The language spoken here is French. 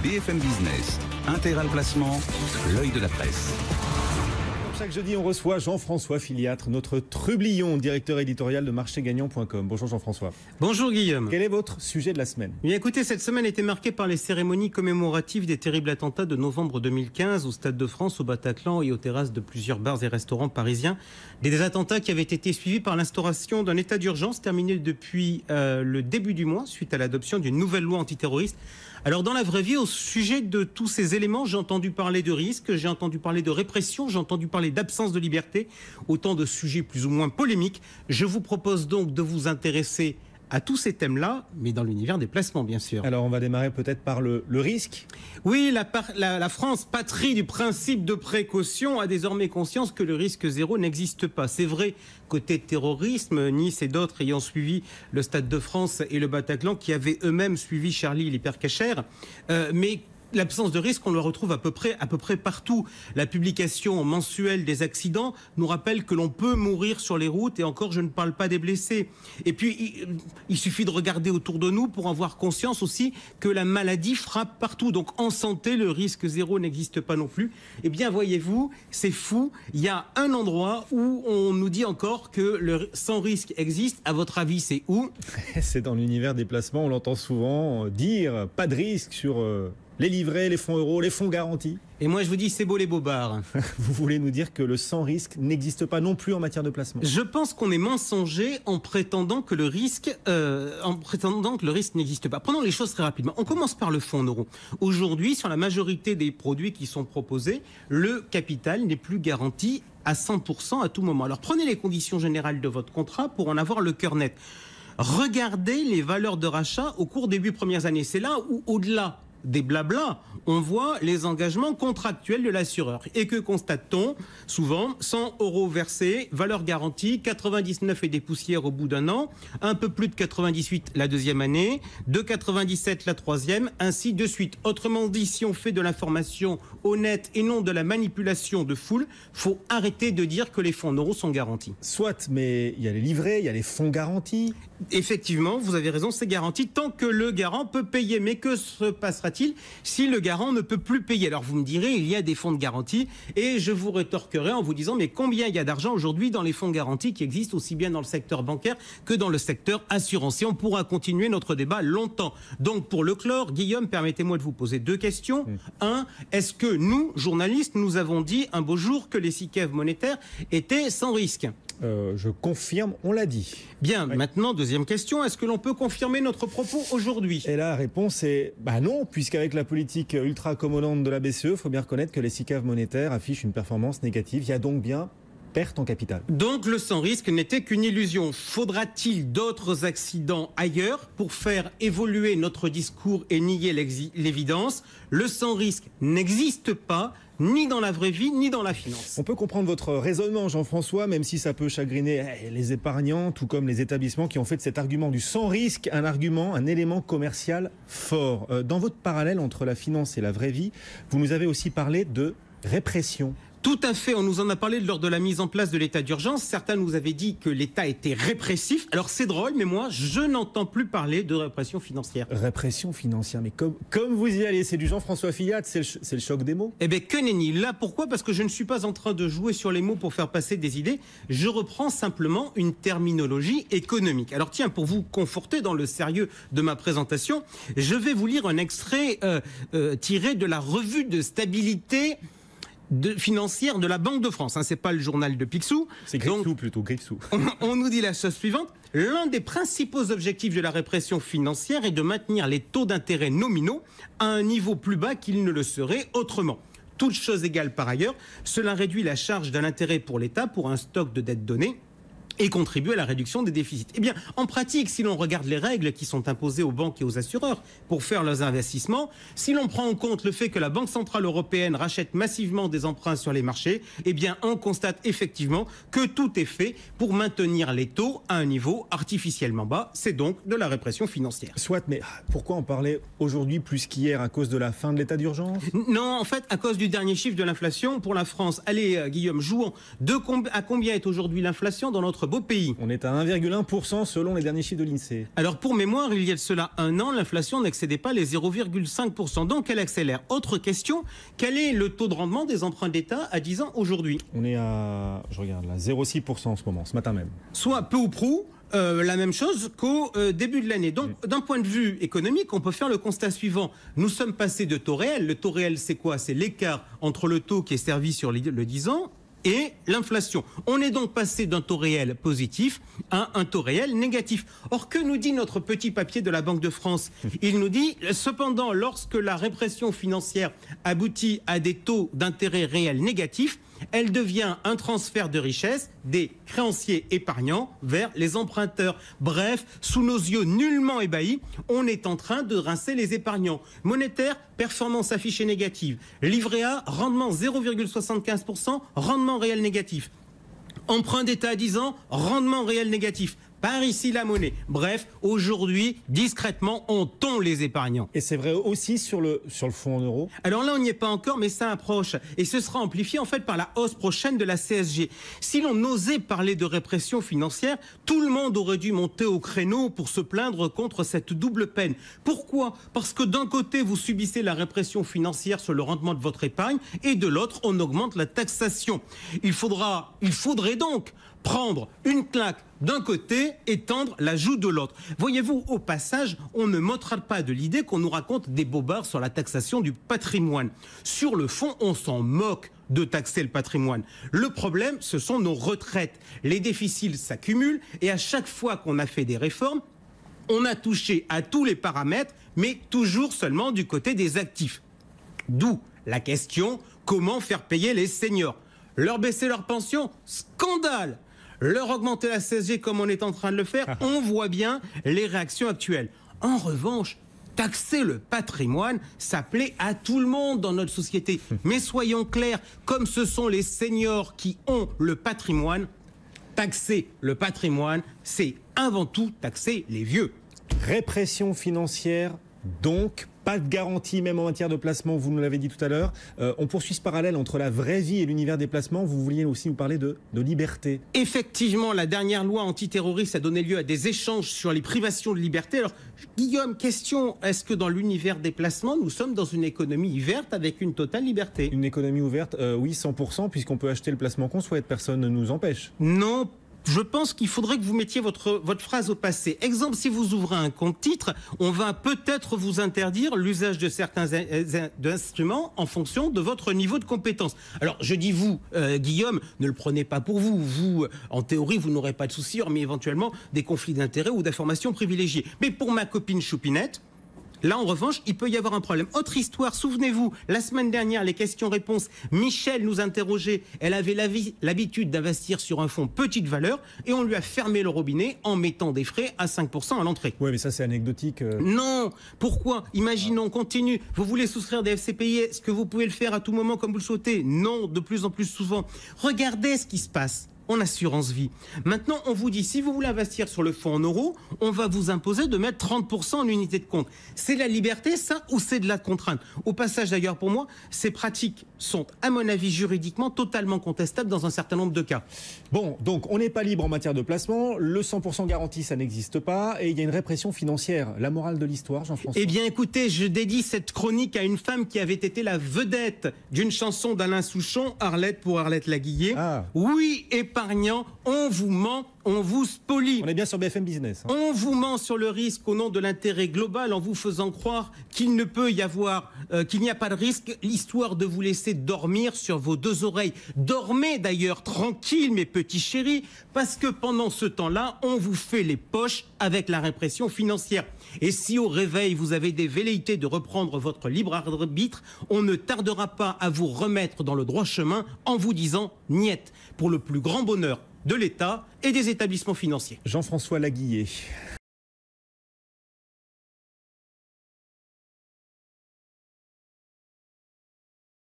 BFM Business, Intégral Placement, l'œil de la presse. Chaque jeudi, on reçoit Jean-François Filiatre, notre trublion, directeur éditorial de marchégagnant.com. Bonjour Jean-François. Bonjour Guillaume. Quel est votre sujet de la semaine ? Bien écoutez, cette semaine était marquée par les cérémonies commémoratives des terribles attentats de novembre 2015 au Stade de France, au Bataclan et aux terrasses de plusieurs bars et restaurants parisiens. Des attentats qui avaient été suivis par l'instauration d'un état d'urgence terminé depuis le début du mois suite à l'adoption d'une nouvelle loi antiterroriste. Alors dans la vraie vie, au sujet de tous ces éléments, j'ai entendu parler de risques, j'ai entendu parler de répression, j'ai entendu parler d'absence de liberté, autant de sujets plus ou moins polémiques. Je vous propose donc de vous intéresser à tous ces thèmes-là, mais dans l'univers des placements, bien sûr. Alors, on va démarrer peut-être par le risque. Oui, la France, patrie du principe de précaution, a désormais conscience que le risque zéro n'existe pas. C'est vrai, côté terrorisme, Nice et d'autres ayant suivi le Stade de France et le Bataclan, qui avaient eux-mêmes suivi Charlie l'hypercachère, mais l'absence de risque, on le retrouve à peu près partout. La publication mensuelle des accidents nous rappelle que l'on peut mourir sur les routes, et encore, je ne parle pas des blessés. Et puis, il suffit de regarder autour de nous pour avoir conscience aussi que la maladie frappe partout. Donc, en santé, le risque zéro n'existe pas non plus. Eh bien, voyez-vous, c'est fou. Il y a un endroit où on nous dit encore que le sans risque existe. À votre avis, c'est où ? C'est dans l'univers des placements. On l'entend souvent dire pas de risque sur les livrets, les fonds euros, les fonds garantis. Et moi, je vous dis, c'est beau les bobards. Vous voulez nous dire que le sans risque n'existe pas non plus en matière de placement ? Je pense qu'on est mensonger en prétendant que le risque n'existe pas. Prenons les choses très rapidement. On commence par le fonds en euros. Aujourd'hui, sur la majorité des produits qui sont proposés, le capital n'est plus garanti à 100% à tout moment. Alors, prenez les conditions générales de votre contrat pour en avoir le cœur net. Regardez les valeurs de rachat au cours des 8 premières années. C'est là où, au-delà des blablas, on voit les engagements contractuels de l'assureur. Et que constate-t-on ? Souvent, 100 € versés, valeur garantie, 99 et des poussières au bout d'un an, un peu plus de 98 la deuxième année, de 97 la troisième, ainsi de suite. Autrement dit, si on fait de l'information honnête et non de la manipulation de foule, faut arrêter de dire que les fonds en euros sont garantis. Soit, mais il y a les livrets, il y a les fonds garantis. Effectivement, vous avez raison, c'est garanti tant que le garant peut payer. Mais que se passera-t-il si le garant ne peut plus payer ? Alors vous me direz, il y a des fonds de garantie, et je vous rétorquerai en vous disant, mais combien il y a d'argent aujourd'hui dans les fonds garantis qui existent aussi bien dans le secteur bancaire que dans le secteur assurantiel ? On pourra continuer notre débat longtemps. Donc pour le clore, Guillaume, permettez-moi de vous poser 2 questions. 1, est-ce que nous, journalistes, nous avons dit un beau jour que les SICAV monétaires étaient sans risque ? Je confirme, on l'a dit. Bien, oui. Maintenant, deuxième question, est-ce que l'on peut confirmer notre propos aujourd'hui ? Et la réponse est non, puisqu'avec la politique ultra accommodante de la BCE, il faut bien reconnaître que les SICAV monétaires affichent une performance négative. Il y a donc bien perte en capital. Donc le sans risque n'était qu'une illusion. Faudra-t-il d'autres accidents ailleurs pour faire évoluer notre discours et nier l'évidence ? Le sans risque n'existe pas, ni dans la vraie vie, ni dans la finance. On peut comprendre votre raisonnement, Jean-François, même si ça peut chagriner les épargnants, tout comme les établissements qui ont fait de cet argument du sans risque un élément commercial fort. Dans votre parallèle entre la finance et la vraie vie, vous nous avez aussi parlé de répression. Tout à fait, on nous en a parlé lors de la mise en place de l'état d'urgence. Certains nous avaient dit que l'État était répressif. Alors c'est drôle, mais moi, je n'entends plus parler de répression financière. Répression financière, mais comme vous y allez, c'est du Jean-François Filiatre, c'est le choc des mots. Eh bien, que nenni. Là, pourquoi ? Parce que je ne suis pas en train de jouer sur les mots pour faire passer des idées. Je reprends simplement une terminologie économique. Alors tiens, pour vous conforter dans le sérieux de ma présentation, je vais vous lire un extrait tiré de la revue de stabilité financière de la Banque de France. C'est pas le journal de Picsou. C'est Grixou plutôt, Grixou. On nous dit la chose suivante. L'un des principaux objectifs de la répression financière est de maintenir les taux d'intérêt nominaux à un niveau plus bas qu'ils ne le seraient autrement. Toutes choses égales par ailleurs, cela réduit la charge d'un intérêt pour l'État pour un stock de dettes données et contribue à la réduction des déficits. Eh bien, en pratique, si l'on regarde les règles qui sont imposées aux banques et aux assureurs pour faire leurs investissements, si l'on prend en compte le fait que la Banque Centrale Européenne rachète massivement des emprunts sur les marchés, eh bien, on constate effectivement que tout est fait pour maintenir les taux à un niveau artificiellement bas. C'est donc de la répression financière. Soit, mais pourquoi en parler aujourd'hui plus qu'hier à cause de la fin de l'état d'urgence ? Non, en fait, à cause du dernier chiffre de l'inflation pour la France. Allez, Guillaume, jouons. À combien est aujourd'hui l'inflation dans notre notre beau pays. On est à 1,1% selon les derniers chiffres de l'INSEE. Alors pour mémoire, il y a de cela un an, l'inflation n'excédait pas les 0,5%. Donc elle accélère. Autre question, quel est le taux de rendement des emprunts d'État à 10 ans aujourd'hui? On est à, je regarde là, 0,6% en ce moment, ce matin même. Soit peu ou prou, la même chose qu'au début de l'année. Donc, d'un point de vue économique, on peut faire le constat suivant. Nous sommes passés de taux réel. Le taux réel, c'est quoi? C'est l'écart entre le taux qui est servi sur le 10 ans et l'inflation. On est donc passé d'un taux réel positif à un taux réel négatif. Or, que nous dit notre petit papier de la Banque de France? Il nous dit, cependant, lorsque la répression financière aboutit à des taux d'intérêt réels négatifs, elle devient un transfert de richesse des créanciers épargnants vers les emprunteurs. Bref, sous nos yeux nullement ébahis, on est en train de rincer les épargnants. Monétaire, performance affichée négative. Livret A, rendement 0,75%, rendement réel négatif. Emprunt d'État à 10 ans, rendement réel négatif. Par ici la monnaie. Bref, aujourd'hui, discrètement, on tond les épargnants. Et c'est vrai aussi sur le fonds en euros? Alors là, on n'y est pas encore, mais ça approche. Et ce sera amplifié en fait par la hausse prochaine de la CSG. Si l'on osait parler de répression financière, tout le monde aurait dû monter au créneau pour se plaindre contre cette double peine. Pourquoi? Parce que d'un côté, vous subissez la répression financière sur le rendement de votre épargne, et de l'autre, on augmente la taxation. Il faudrait donc prendre une claque d'un côté et tendre la joue de l'autre. Voyez-vous, au passage, on ne m'ôtera pas de l'idée qu'on nous raconte des bobards sur la taxation du patrimoine. Sur le fond, on s'en moque de taxer le patrimoine. Le problème, ce sont nos retraites. Les déficits s'accumulent et à chaque fois qu'on a fait des réformes, on a touché à tous les paramètres, mais toujours seulement du côté des actifs. D'où la question, comment faire payer les seniors? Leur baisser leur pension? Scandale! Leur augmenter la CSG comme on est en train de le faire? On voit bien les réactions actuelles. En revanche, taxer le patrimoine, ça plaît à tout le monde dans notre société. Mais soyons clairs, comme ce sont les seniors qui ont le patrimoine, taxer le patrimoine, c'est avant tout taxer les vieux. Répression financière, donc pas de garantie même en matière de placement, vous nous l'avez dit tout à l'heure. On poursuit ce parallèle entre la vraie vie et l'univers des placements. Vous vouliez aussi nous parler de liberté. Effectivement, la dernière loi antiterroriste a donné lieu à des échanges sur les privations de liberté. Alors, Guillaume, question, est-ce que dans l'univers des placements, nous sommes dans une économie verte avec une totale liberté? Une économie ouverte, oui, 100%, puisqu'on peut acheter le placement qu'on souhaite. Personne ne nous empêche. Non. Je pense qu'il faudrait que vous mettiez votre phrase au passé. Exemple, si vous ouvrez un compte titre, on va peut-être vous interdire l'usage de certains instruments en fonction de votre niveau de compétence. Alors, je dis vous, Guillaume, ne le prenez pas pour vous. Vous, en théorie, vous n'aurez pas de soucis, hormis éventuellement des conflits d'intérêts ou d'informations privilégiées. Mais pour ma copine Choupinette, là, en revanche, il peut y avoir un problème. Autre histoire, souvenez-vous, la semaine dernière, les questions-réponses, Michel nous interrogeait. Elle avait l'habitude d'investir sur un fonds petite valeur et on lui a fermé le robinet en mettant des frais à 5% à l'entrée. Oui, mais ça, c'est anecdotique. Non, pourquoi? Imaginons, continue. Vous voulez souscrire des FCPI, est-ce que vous pouvez le faire à tout moment comme vous le souhaitez? Non, de plus en plus souvent. Regardez ce qui se passe en assurance vie. Maintenant, on vous dit, si vous voulez investir sur le fonds en euros, on va vous imposer de mettre 30% en unité de compte. C'est la liberté, ça, ou c'est de la contrainte? Au passage, d'ailleurs, pour moi, ces pratiques sont, à mon avis, juridiquement totalement contestables dans un certain nombre de cas. Bon, donc on n'est pas libre en matière de placement, le 100% garanti, ça n'existe pas, et il y a une répression financière. La morale de l'histoire, Jean-François? Eh bien, écoutez, je dédie cette chronique à une femme qui avait été la vedette d'une chanson d'Alain Souchon, Arlette pour Arlette Laguillet. Ah. Oui, épargnant, on vous ment, on vous spolie. On est bien sur BFM Business. Hein. On vous ment sur le risque au nom de l'intérêt global en vous faisant croire qu'il ne peut y avoir, qu'il n'y a pas de risque, l'histoire de vous laisser dormir sur vos deux oreilles. Dormez d'ailleurs tranquille, mes petits chéris, parce que pendant ce temps-là, on vous fait les poches avec la répression financière. Et si au réveil, vous avez des velléités de reprendre votre libre arbitre, on ne tardera pas à vous remettre dans le droit chemin en vous disant « niet » pour le plus grand bonheur de l'État et des établissements financiers. Jean-François Laguillet.